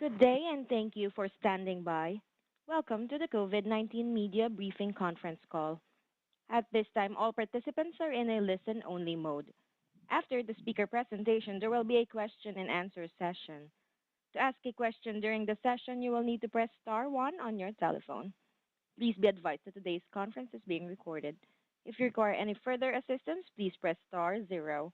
Good day, and thank you for standing by. Welcome to the COVID-19 media briefing conference call. At this time, all participants are in a listen-only mode. After the speaker presentation, there will be a question-and-answer session. To ask a question during the session, you will need to press star one on your telephone. Please be advised that today's conference is being recorded. If you require any further assistance, please press star zero.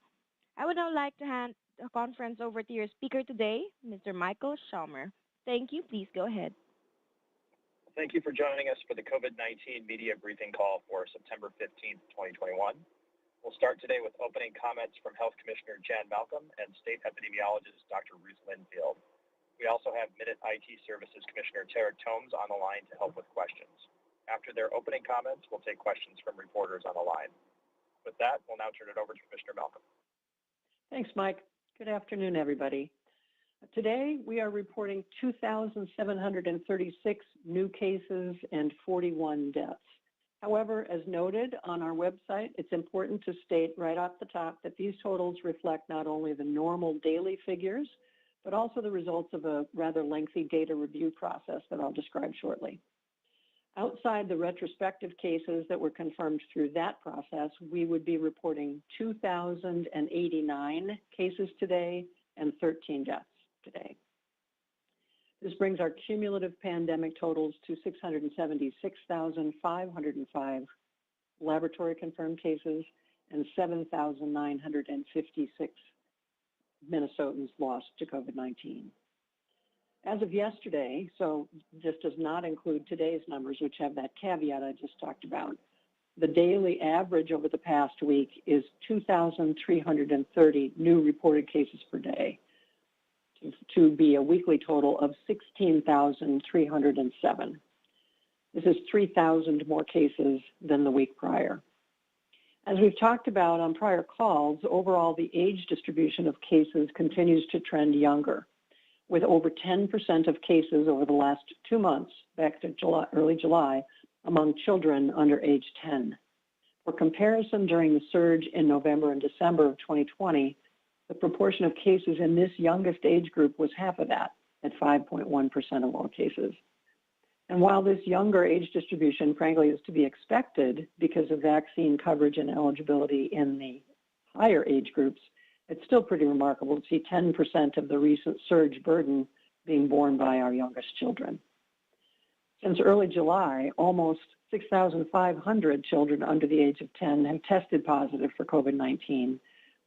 I would now like to hand the conference over to your speaker today, Mr. Michael Schaumer. Thank you. Please go ahead. Thank you for joining us for the COVID-19 media briefing call for September 15th, 2021. We'll start today with opening comments from Health Commissioner Jan Malcolm and State Epidemiologist Dr. Ruth Linfield. We also have Minute IT Services Commissioner Tara Tomes on the line to help with questions. After their opening comments, we'll take questions from reporters on the line. With that, we'll now turn it over to Commissioner Malcolm. Thanks, Mike. Good afternoon, everybody. Today, we are reporting 2,736 new cases and 41 deaths. However, as noted on our website, it's important to state right off the top that these totals reflect not only the normal daily figures, but also the results of a rather lengthy data review process that I'll describe shortly. Outside the retrospective cases that were confirmed through that process, we would be reporting 2,089 cases today and 13 deaths today. This brings our cumulative pandemic totals to 676,505 laboratory confirmed cases and 7,956 Minnesotans lost to COVID-19. As of yesterday, so this does not include today's numbers, which have that caveat I just talked about, the daily average over the past week is 2,330 new reported cases per day, to be a weekly total of 16,307. This is 3,000 more cases than the week prior. As we've talked about on prior calls, overall the age distribution of cases continues to trend younger, with over 10% of cases over the last 2 months, back to early July, among children under age 10. For comparison, during the surge in November and December of 2020, the proportion of cases in this youngest age group was half of that, at 5.1% of all cases. And while this younger age distribution, frankly, is to be expected because of vaccine coverage and eligibility in the higher age groups, it's still pretty remarkable to see 10% of the recent surge burden being borne by our youngest children. Since early July, almost 6,500 children under the age of 10 have tested positive for COVID-19,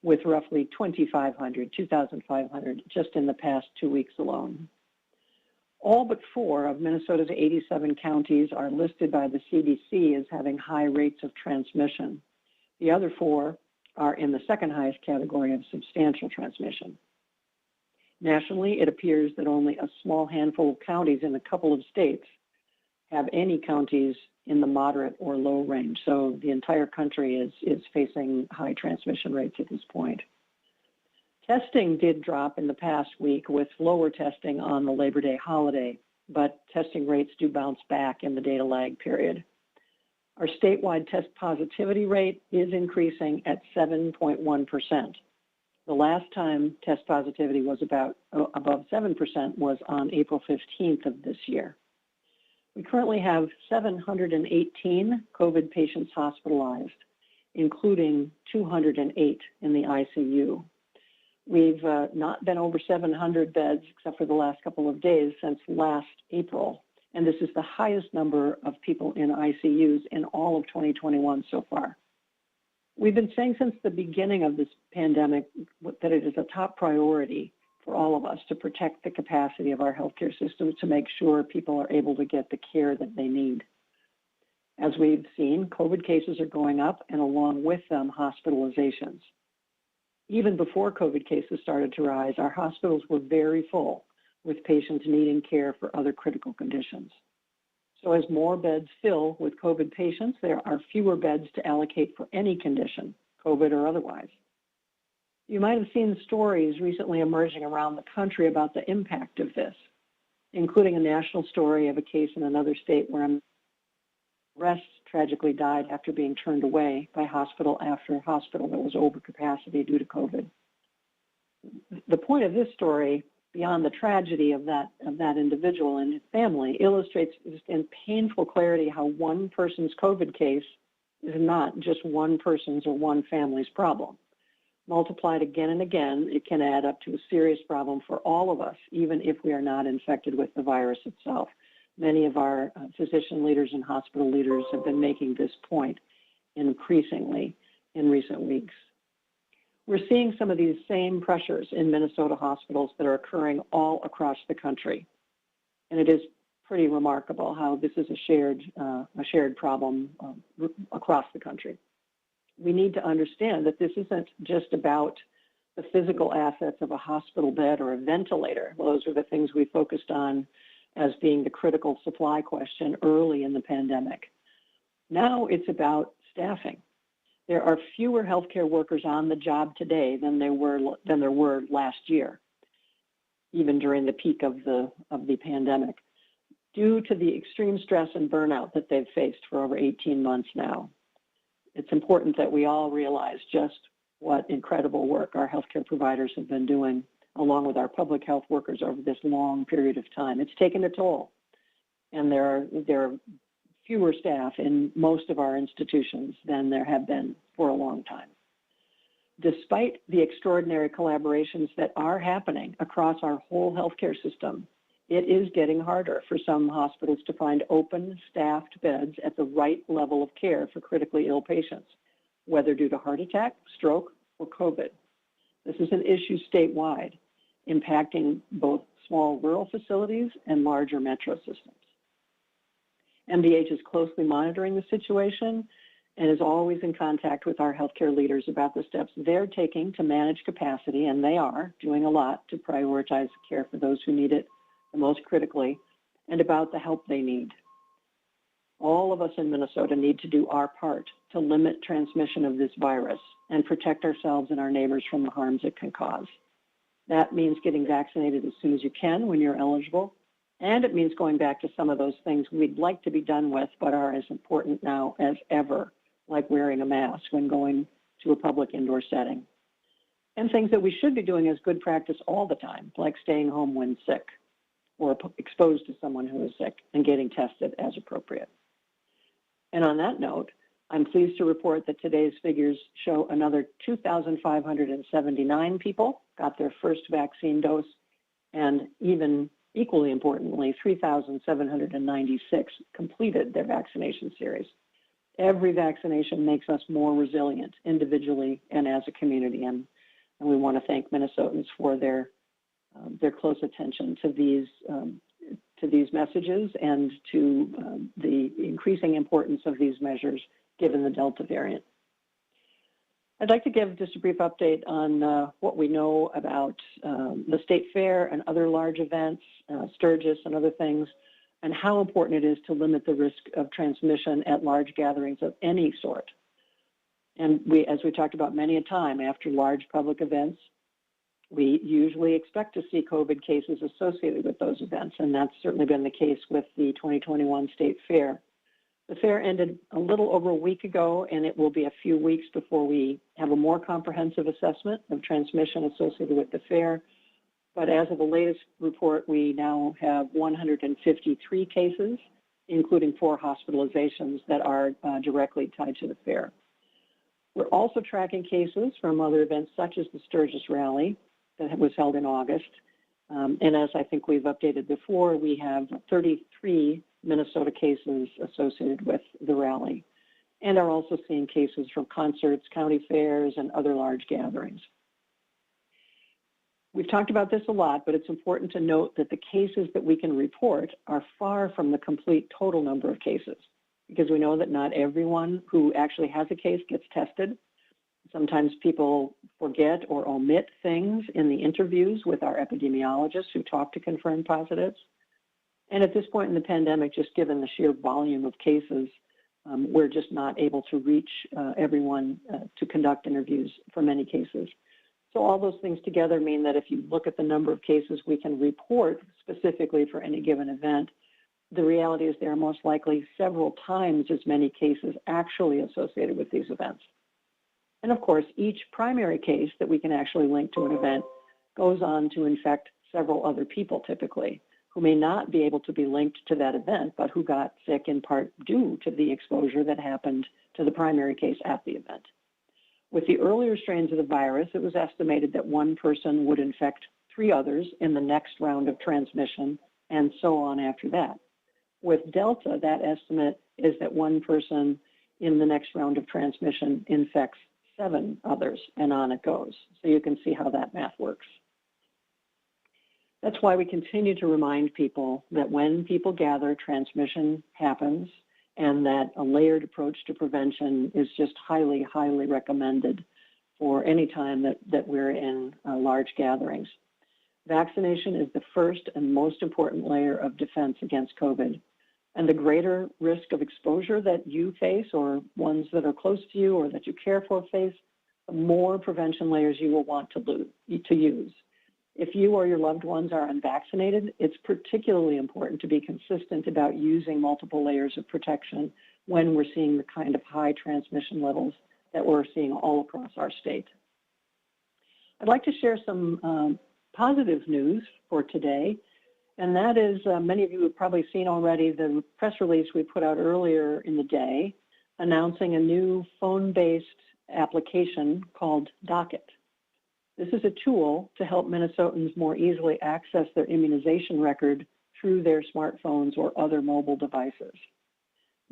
with roughly 2,500 just in the past 2 weeks alone. All but 4 of Minnesota's 87 counties are listed by the CDC as having high rates of transmission. The other 4 are in the second highest category of substantial transmission. Nationally, it appears that only a small handful of counties in a couple of states have any counties in the moderate or low range. So the entire country is facing high transmission rates at this point. Testing did drop in the past week with lower testing on the Labor Day holiday, but testing rates do bounce back in the data lag period. Our statewide test positivity rate is increasing at 7.1%. The last time test positivity was above 7% was on April 15th of this year. We currently have 718 COVID patients hospitalized, including 208 in the ICU. We've not been over 700 beds, except for the last couple of days, since last April. And this is the highest number of people in ICUs in all of 2021 so far. We've been saying since the beginning of this pandemic that it is a top priority for all of us to protect the capacity of our healthcare system to make sure people are able to get the care that they need. As we've seen, COVID cases are going up, and along with them, hospitalizations. Even before COVID cases started to rise, our hospitals were very full, with patients needing care for other critical conditions. So as more beds fill with COVID patients, there are fewer beds to allocate for any condition, COVID or otherwise. You might have seen stories recently emerging around the country about the impact of this, including a national story of a case in another state where a rest tragically died after being turned away by hospital after hospital that was over capacity due to COVID. The point of this story beyond the tragedy of that individual and his family, illustrates just in painful clarity how one person's COVID case is not just one person's or one family's problem. Multiplied again and again, it can add up to a serious problem for all of us, even if we are not infected with the virus itself. Many of our physician leaders and hospital leaders have been making this point increasingly in recent weeks. We're seeing some of these same pressures in Minnesota hospitals that are occurring all across the country. And it is pretty remarkable how this is a shared problem across the country. We need to understand that this isn't just about the physical assets of a hospital bed or a ventilator. Those are the things we focused on as being the critical supply question early in the pandemic. Now it's about staffing. There are fewer healthcare workers on the job today than there were last year, even during the peak of the pandemic, due to the extreme stress and burnout that they've faced for over 18 months now. It's important that we all realize just what incredible work our healthcare providers have been doing, along with our public health workers over this long period of time. It's taken a toll, and there are fewer staff in most of our institutions than there have been for a long time. Despite the extraordinary collaborations that are happening across our whole healthcare system, it is getting harder for some hospitals to find open, staffed beds at the right level of care for critically ill patients, whether due to heart attack, stroke, or COVID. This is an issue statewide, impacting both small rural facilities and larger metro systems. MDH is closely monitoring the situation and is always in contact with our healthcare leaders about the steps they're taking to manage capacity, and they are doing a lot to prioritize care for those who need it the most critically, and about the help they need. All of us in Minnesota need to do our part to limit transmission of this virus and protect ourselves and our neighbors from the harms it can cause. That means getting vaccinated as soon as you can when you're eligible, and it means going back to some of those things we'd like to be done with but are as important now as ever, like wearing a mask when going to a public indoor setting. And things that we should be doing as good practice all the time, like staying home when sick or exposed to someone who is sick and getting tested as appropriate. And on that note, I'm pleased to report that today's figures show another 2,579 people got their first vaccine dose, and even equally importantly, 3,796 completed their vaccination series. Every vaccination makes us more resilient individually and as a community, and we want to thank Minnesotans for their close attention to these messages and to the increasing importance of these measures given the Delta variant. I'd like to give just a brief update on what we know about the state fair and other large events, Sturgis and other things, and how important it is to limit the risk of transmission at large gatherings of any sort. And as we talked about many a time, after large public events, we usually expect to see COVID cases associated with those events, and that's certainly been the case with the 2021 State Fair. The fair ended a little over a week ago, and it will be a few weeks before we have a more comprehensive assessment of transmission associated with the fair. But as of the latest report, we now have 153 cases, including 4 hospitalizations that are directly tied to the fair. We're also tracking cases from other events such as the Sturgis Rally that was held in August. And as I think we've updated before, we have 33 Minnesota cases associated with the rally, and are also seeing cases from concerts, county fairs, and other large gatherings. We've talked about this a lot, but it's important to note that the cases that we can report are far from the complete total number of cases, because we know that not everyone who actually has a case gets tested. Sometimes people forget or omit things in the interviews with our epidemiologists who talk to confirmed positives. And at this point in the pandemic, just given the sheer volume of cases, we're just not able to reach everyone to conduct interviews for many cases. So all those things together mean that if you look at the number of cases we can report specifically for any given event, the reality is there are most likely several times as many cases actually associated with these events. And of course, each primary case that we can actually link to an event goes on to infect several other people typically, who may not be able to be linked to that event, but who got sick in part due to the exposure that happened to the primary case at the event. With the earlier strains of the virus, it was estimated that one person would infect 3 others in the next round of transmission, and so on after that. With Delta, that estimate is that one person in the next round of transmission infects 7 others, and on it goes. So you can see how that math works. That's why we continue to remind people that when people gather, transmission happens, and that a layered approach to prevention is just highly, highly recommended for any time that we're in large gatherings. Vaccination is the first and most important layer of defense against COVID. And the greater risk of exposure that you face, or ones that are close to you or that you care for face, the more prevention layers you will want to use. If you or your loved ones are unvaccinated, it's particularly important to be consistent about using multiple layers of protection when we're seeing the kind of high transmission levels that we're seeing all across our state. I'd like to share some positive news for today, and that is many of you have probably seen already the press release we put out earlier in the day announcing a new phone-based application called Docket. This is a tool to help Minnesotans more easily access their immunization record through their smartphones or other mobile devices.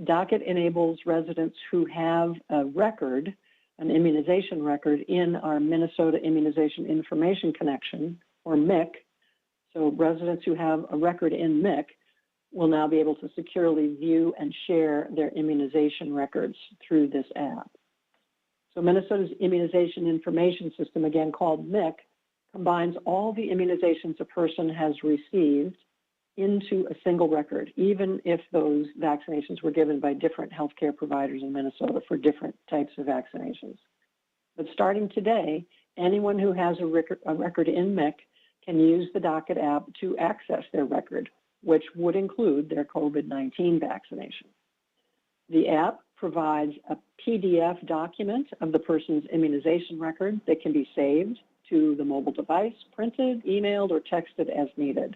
Docket enables residents who have a record, an immunization record in our Minnesota Immunization Information Connection, or MIC. So residents who have a record in MIC will now be able to securely view and share their immunization records through this app. So Minnesota's Immunization Information System, again called MIC, combines all the immunizations a person has received into a single record, even if those vaccinations were given by different healthcare providers in Minnesota for different types of vaccinations. But starting today, anyone who has a record in MIC can use the Docket app to access their record, which would include their COVID-19 vaccination. The app provides a PDF document of the person's immunization record that can be saved to the mobile device, printed, emailed, or texted as needed.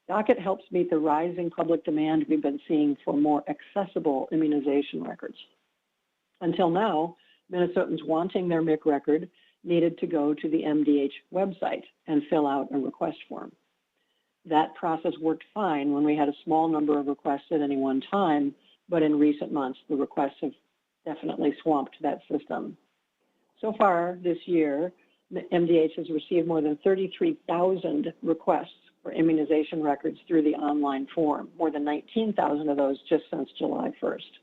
Docket helps meet the rising public demand we've been seeing for more accessible immunization records. Until now, Minnesotans wanting their MIC record needed to go to the MDH website and fill out a request form. That process worked fine when we had a small number of requests at any one time, but in recent months, the requests have definitely swamped that system. So far this year, MDH has received more than 33,000 requests for immunization records through the online form, more than 19,000 of those just since July 1st.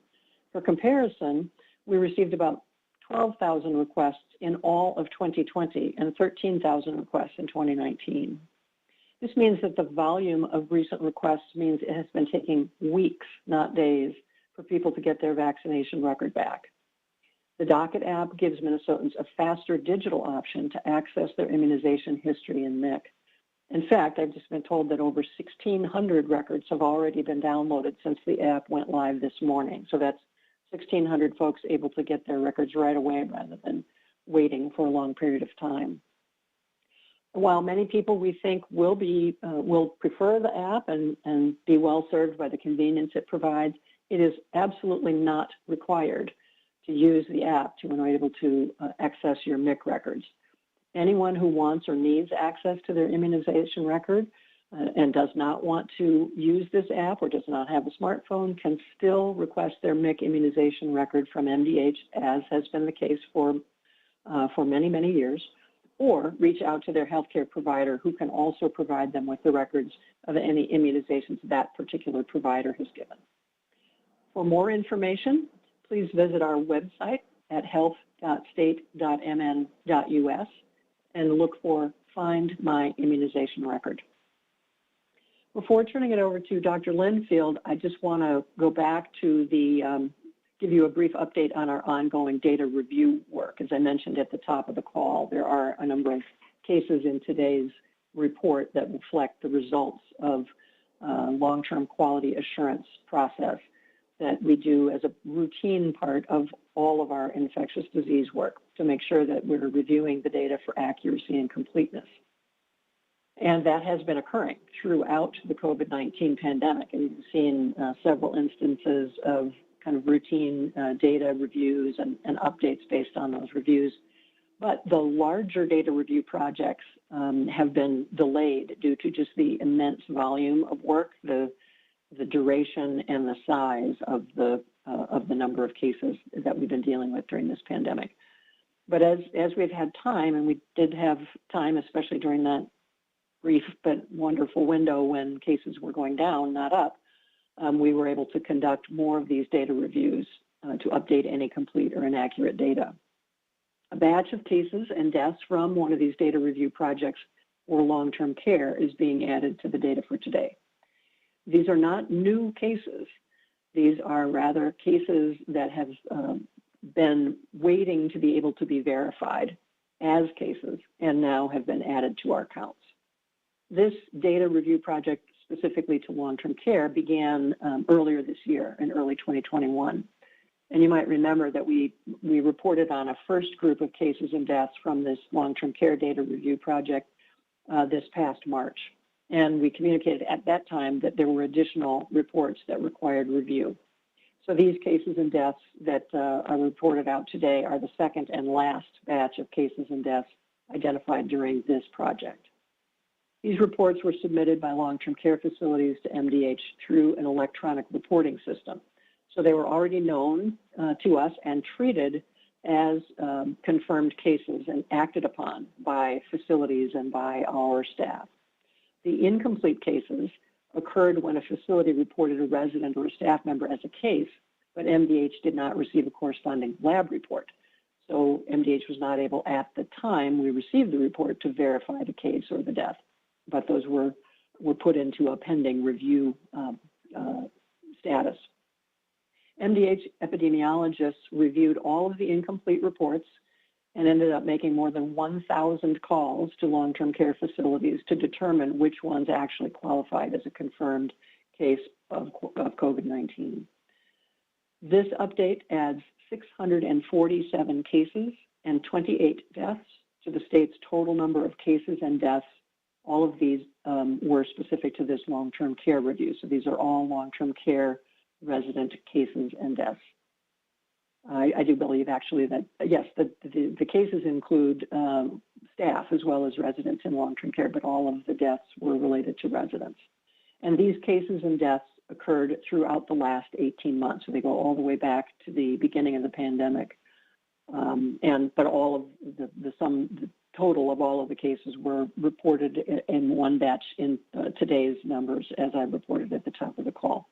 For comparison, we received about 12,000 requests in all of 2020 and 13,000 requests in 2019. This means that the volume of recent requests means it has been taking weeks, not days, for people to get their vaccination record back. The Docket app gives Minnesotans a faster digital option to access their immunization history in MIC. In fact, I've just been told that over 1,600 records have already been downloaded since the app went live this morning. So that's 1,600 folks able to get their records right away rather than waiting for a long period of time. While many people we think will prefer the app and be well served by the convenience it provides, it is absolutely not required to use the app to be able to access your MIC records. Anyone who wants or needs access to their immunization record and does not want to use this app or does not have a smartphone can still request their MIC immunization record from MDH, as has been the case for many, many years, or reach out to their healthcare provider who can also provide them with the records of any immunizations that particular provider has given. For more information, please visit our website at health.state.mn.us and look for Find My Immunization Record. Before turning it over to Dr. Linfield, I just want to go back to give you a brief update on our ongoing data review work. As I mentioned at the top of the call, there are a number of cases in today's report that reflect the results of long-term quality assurance process that we do as a routine part of all of our infectious disease work to make sure that we're reviewing the data for accuracy and completeness. And that has been occurring throughout the COVID-19 pandemic. And we've seen several instances of kind of routine data reviews and updates based on those reviews. But the larger data review projects have been delayed due to just the immense volume of work, the duration and the size of the number of cases that we've been dealing with during this pandemic. But as we've had time, and we did have time, especially during that brief but wonderful window when cases were going down, not up, we were able to conduct more of these data reviews to update any complete or inaccurate data. A batch of cases and deaths from one of these data review projects for long-term care is being added to the data for today. These are not new cases. These are rather cases that have been waiting to be able to be verified as cases and now have been added to our counts. This data review project specifically to long-term care began earlier this year in early 2021. And you might remember that we reported on a first group of cases and deaths from this long-term care data review project this past March. And we communicated at that time that there were additional reports that required review. So these cases and deaths that are reported out today are the second and last batch of cases and deaths identified during this project. These reports were submitted by long-term care facilities to MDH through an electronic reporting system. So they were already known to us and treated as confirmed cases and acted upon by facilities and by our staff. The incomplete cases occurred when a facility reported a resident or a staff member as a case, but MDH did not receive a corresponding lab report. So MDH was not able at the time we received the report to verify the case or the death, but those were put into a pending review status. MDH epidemiologists reviewed all of the incomplete reports and ended up making more than 1,000 calls to long-term care facilities to determine which ones actually qualified as a confirmed case of COVID-19. This update adds 647 cases and 28 deaths to the state's total number of cases and deaths. All of these were specific to this long-term care review. So these are all long-term care resident cases and deaths. I do believe actually that, yes, the cases include staff as well as residents in long-term care, but all of the deaths were related to residents. And these cases and deaths occurred throughout the last 18 months. So they go all the way back to the beginning of the pandemic. But all of the total of all of the cases were reported in one batch in today's numbers, as I reported at the top of the call.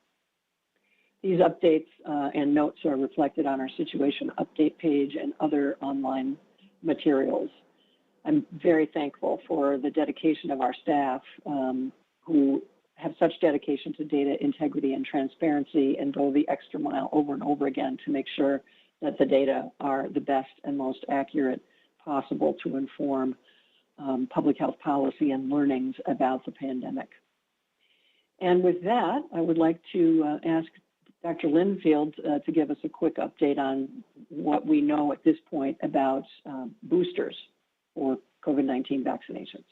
These updates and notes are reflected on our situation update page and other online materials. I'm very thankful for the dedication of our staff who have such dedication to data integrity and transparency and go the extra mile over and over again to make sure that the data are the best and most accurate possible to inform public health policy and learnings about the pandemic. And with that, I would like to ask Dr. Linfield to give us a quick update on what we know at this point about boosters for COVID-19 vaccinations.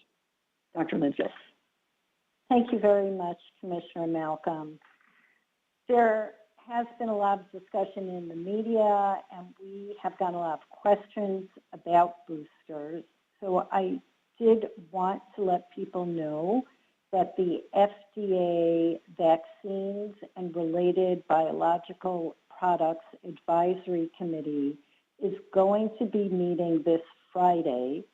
Dr. Linfield. Thank you very much, Commissioner Malcolm. There has been a lot of discussion in the media, and we have gotten a lot of questions about boosters. So I did want to let people know that the FDA Vaccines and Related Biological Products Advisory Committee is going to be meeting this Friday,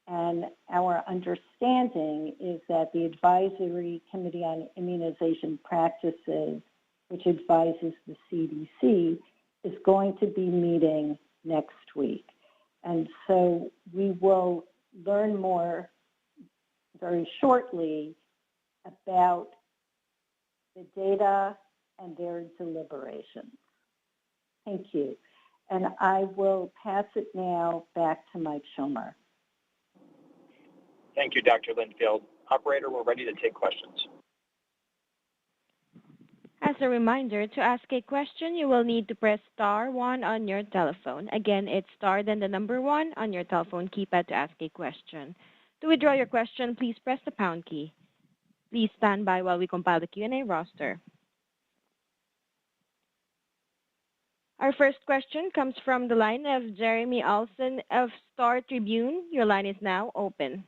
and our understanding is that the Advisory Committee on Immunization Practices, which advises the CDC, is going to be meeting next week. And so we will learn more very shortly about the data and their deliberations. Thank you. And I will pass it now back to Mike Schomer. Thank you, Dr. Linfield. Operator, we're ready to take questions. As a reminder, to ask a question, you will need to press *1 on your telephone. Again, it's * then the number 1 on your telephone keypad to ask a question. To withdraw your question, please press the pound key. Please stand by while we compile the Q&A roster. Our first question comes from the line of Jeremy Alson of Star Tribune. Your line is now open.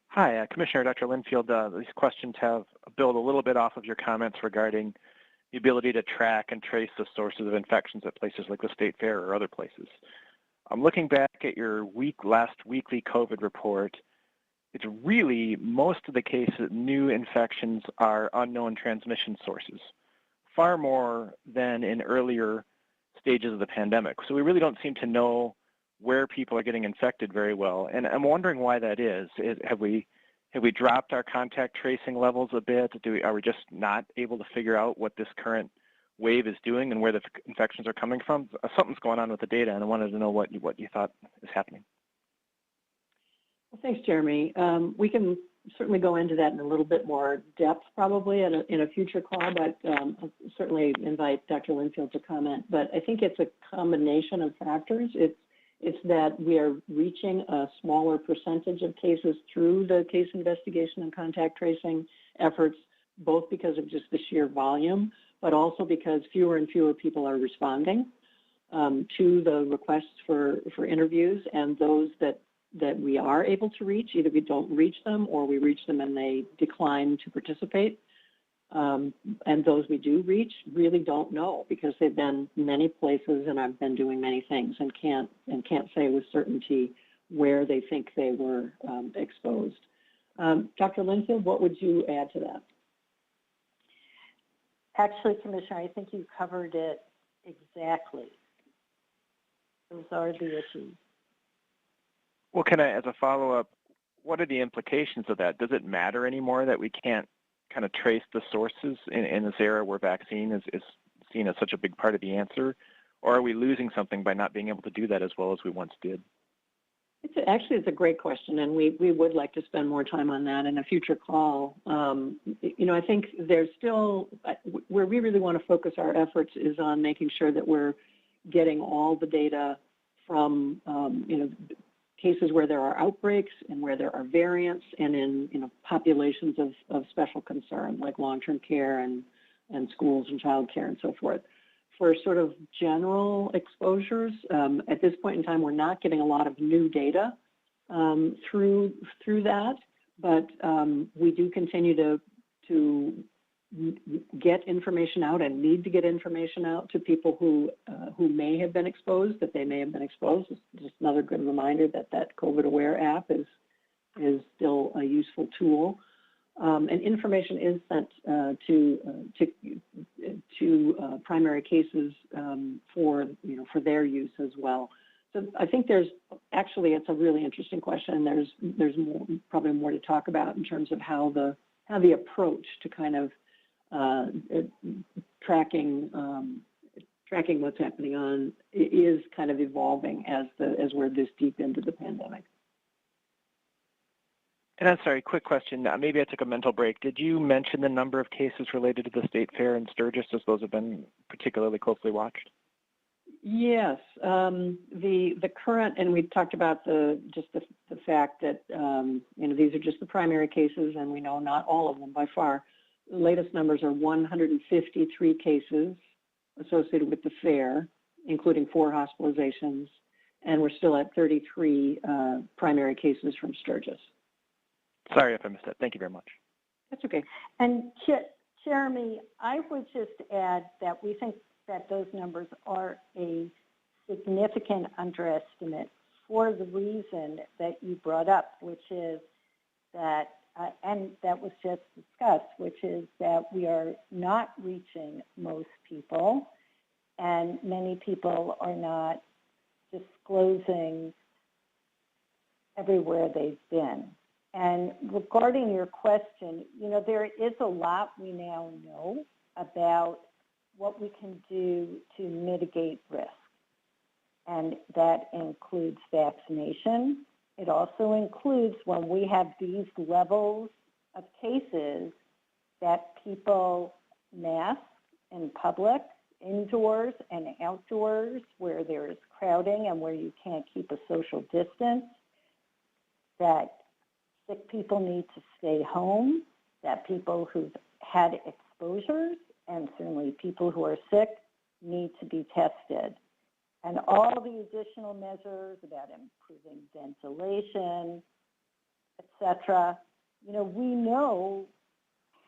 Hi, Commissioner Dr. Linfield. These questions have built a little bit off of your comments regarding the ability to track and trace the sources of infections at places like the State Fair or other places. I'm looking back at your last weekly COVID report. It's really, most of the cases, new infections are unknown transmission sources, far more than in earlier stages of the pandemic. So we really don't seem to know where people are getting infected very well. And I'm wondering why that is. Have we dropped our contact tracing levels a bit? Are we just not able to figure out what this current wave is doing and where the infections are coming from? Something's going on with the data, and I wanted to know what you thought is happening. Well, thanks, Jeremy. We can certainly go into that in a little bit more depth probably in a future call, but I'll certainly invite Dr. Linfield to comment. But I think it's a combination of factors. It's that we are reaching a smaller percentage of cases through the case investigation and contact tracing efforts, both because of just the sheer volume, but also because fewer and fewer people are responding to the requests for interviews, and those that we are able to reach, either we don't reach them or we reach them and they decline to participate. And those we do reach really don't know because they've been many places and I've been doing many things and can't say with certainty where they think they were exposed. Dr. Linfield, what would you add to that? Actually, Commissioner, I think you covered it exactly. Those are the issues. Well, as a follow-up, what are the implications of that? Does it matter anymore that we can't kind of trace the sources in this era where vaccine is seen as such a big part of the answer? Or are we losing something by not being able to do that as well as we once did? It's a great question, and we would like to spend more time on that in a future call. I think there's still, where we really want to focus our efforts is on making sure that we're getting all the data from, cases where there are outbreaks and where there are variants and in, populations of special concern, like long-term care and schools and child care and so forth. For sort of general exposures, at this point in time, we're not getting a lot of new data through that, but we do continue to get information out and need to get information out to people who may have been exposed, that they may have been exposed. Just another good reminder that COVID Aware app is still a useful tool. And information is sent to primary cases for their use as well. So I think it's a really interesting question. There's probably more to talk about in terms of how the approach to kind of tracking what's happening on is kind of evolving as we're this deep into the pandemic. And I'm sorry, quick question. Maybe I took a mental break. Did you mention the number of cases related to the State Fair and Sturgis, as those have been particularly closely watched? Yes, the current, and we talked about the fact that these are just the primary cases, and we know not all of them by far. The latest numbers are 153 cases associated with the fair, including 4 hospitalizations, and we're still at 33 primary cases from Sturgis. Sorry if I missed that. Thank you very much. That's okay. And Jeremy, I would just add that we think that those numbers are a significant underestimate for the reason that you brought up, which is that, and that was just discussed, which is that we are not reaching most people, and many people are not disclosing everywhere they've been. And regarding your question, there is a lot we now know about what we can do to mitigate risk. And that includes vaccination. It also includes, when we have these levels of cases, that people mask in public, indoors and outdoors, where there is crowding and where you can't keep a social distance. that sick people need to stay home, that people who've had exposures, and certainly people who are sick, need to be tested. And all the additional measures about improving ventilation, et cetera, we know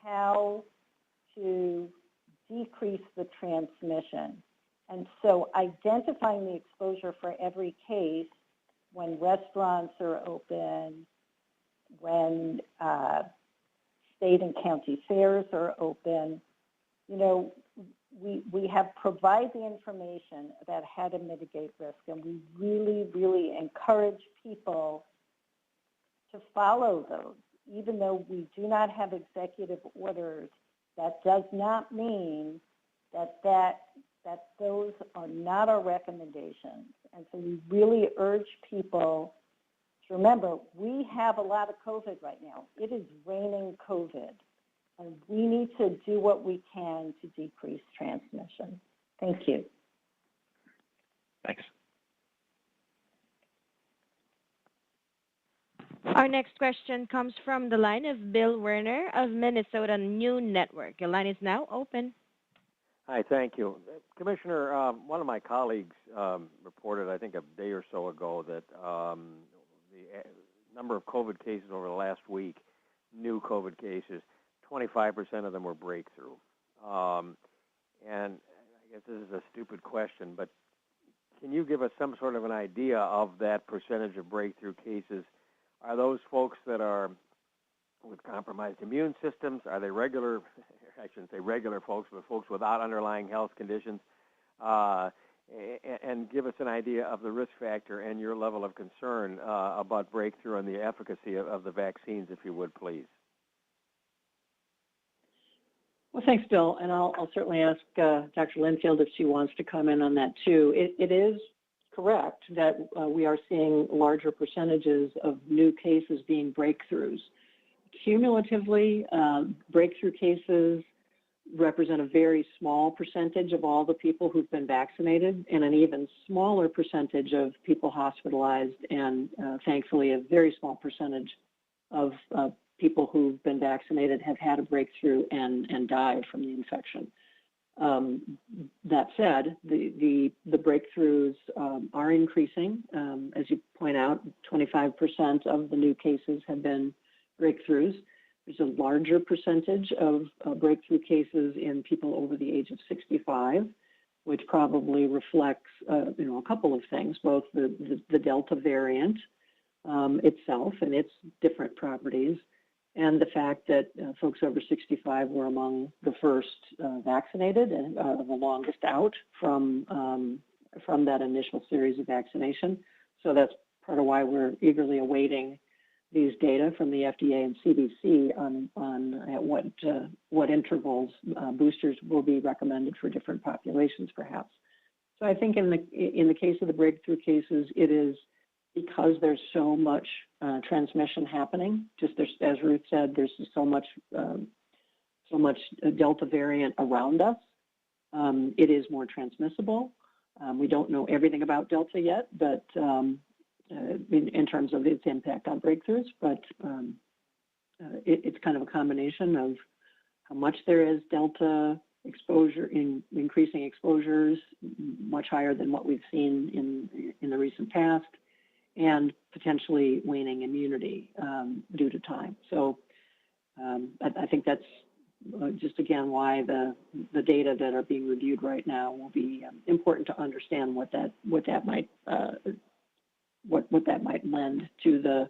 how to decrease the transmission. And so identifying the exposure for every case when restaurants are open, when state and county fairs are open, we have provided the information about how to mitigate risk, and we really, really encourage people to follow those. Even though we do not have executive orders, that does not mean that those are not our recommendations. And so we really urge people to remember, we have a lot of COVID right now. It is raining COVID, and we need to do what we can to decrease transmission. Thank you. Thanks. Our next question comes from the line of Bill Werner of Minnesota News Network. Your line is now open. Hi, thank you. Commissioner, one of my colleagues reported, I think a day or so ago, that the number of COVID cases over the last week, new COVID cases, 25% of them were breakthrough. And I guess this is a stupid question, but can you give us some sort of an idea of that percentage of breakthrough cases? Are those folks that are with compromised immune systems? Are they regular, I shouldn't say regular folks, but folks without underlying health conditions? And give us an idea of the risk factor and your level of concern about breakthrough and the efficacy of the vaccines, if you would, please. Well, thanks, Bill. And I'll certainly ask Dr. Linfield if she wants to comment on that, too. It is correct that we are seeing larger percentages of new cases being breakthroughs. Cumulatively, breakthrough cases represent a very small percentage of all the people who've been vaccinated, and an even smaller percentage of people hospitalized, and thankfully a very small percentage of people who've been vaccinated have had a breakthrough and died from the infection. That said, the breakthroughs are increasing. As you point out, 25% of the new cases have been breakthroughs. There's a larger percentage of breakthrough cases in people over the age of 65, which probably reflects, a couple of things, both the Delta variant itself and its different properties, and the fact that folks over 65 were among the first vaccinated and the longest out from that initial series of vaccination. So that's part of why we're eagerly awaiting these data from the FDA and CDC on at what intervals boosters will be recommended for different populations, perhaps. So I think in the case of the breakthrough cases, it is because there's so much transmission happening. As Ruth said, there's so much Delta variant around us. It is more transmissible. We don't know everything about Delta yet, but in terms of its impact on breakthroughs, but it's kind of a combination of how much there is Delta exposure, increasing exposures, much higher than what we've seen in the recent past, and potentially waning immunity due to time. So I think that's just, again, why the data that are being reviewed right now will be important to understand what that might lend to the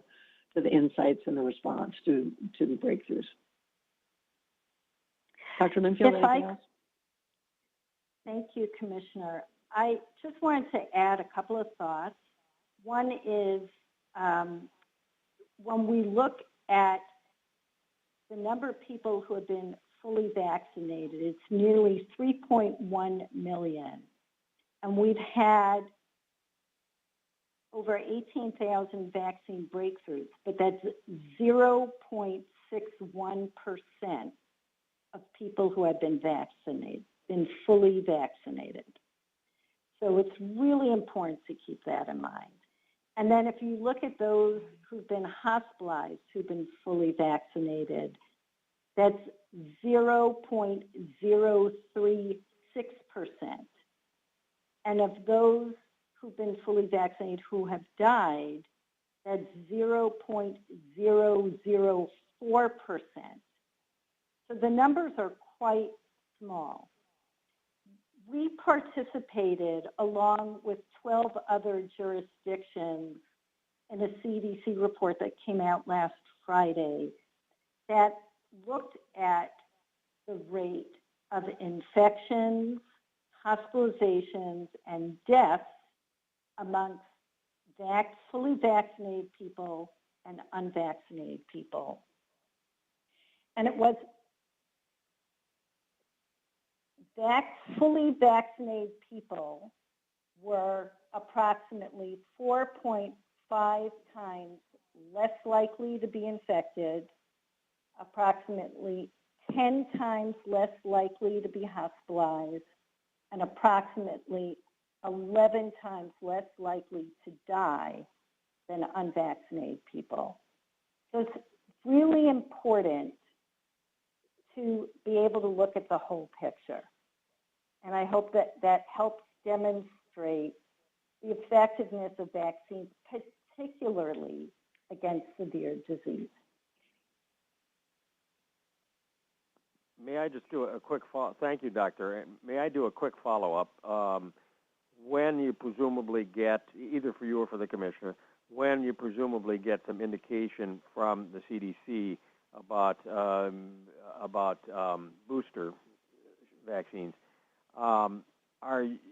insights and the response to the breakthroughs. Dr. Linfield, anything else? Thank you, Commissioner. I just wanted to add a couple of thoughts. One is when we look at the number of people who have been fully vaccinated, it's nearly 3.1 million. And we've had over 18,000 vaccine breakthroughs, but that's 0.61% of people who have been vaccinated, been fully vaccinated. So it's really important to keep that in mind. And then if you look at those who've been hospitalized, who've been fully vaccinated, that's 0.036%. And of those who've been fully vaccinated who have died, that's 0.004%. So the numbers are quite small. We participated along with 12 other jurisdictions in a CDC report that came out last Friday that looked at the rate of infections, hospitalizations, and deaths amongst fully vaccinated people and unvaccinated people. And it was fully vaccinated people were approximately 4.5 times less likely to be infected, approximately 10 times less likely to be hospitalized, and approximately 11 times less likely to die than unvaccinated people. So it's really important to be able to look at the whole picture. And I hope that that helps demonstrate the effectiveness of vaccines, particularly against severe disease. May I just do a quick follow? Thank you, Doctor. May I do a quick follow-up? When you presumably get, either for you or for the Commissioner, when you presumably get some indication from the CDC about booster vaccines,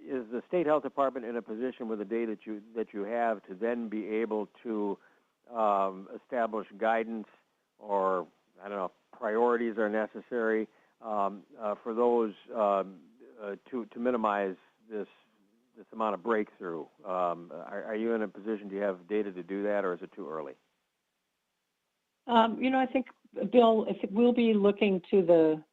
is the State Health Department in a position with the data that you have to then be able to establish guidance, or I don't know, priorities are necessary for those to minimize this amount of breakthrough? Are you in a position, do you have data to do that, or is it too early? I think, Bill, if we'll be looking to the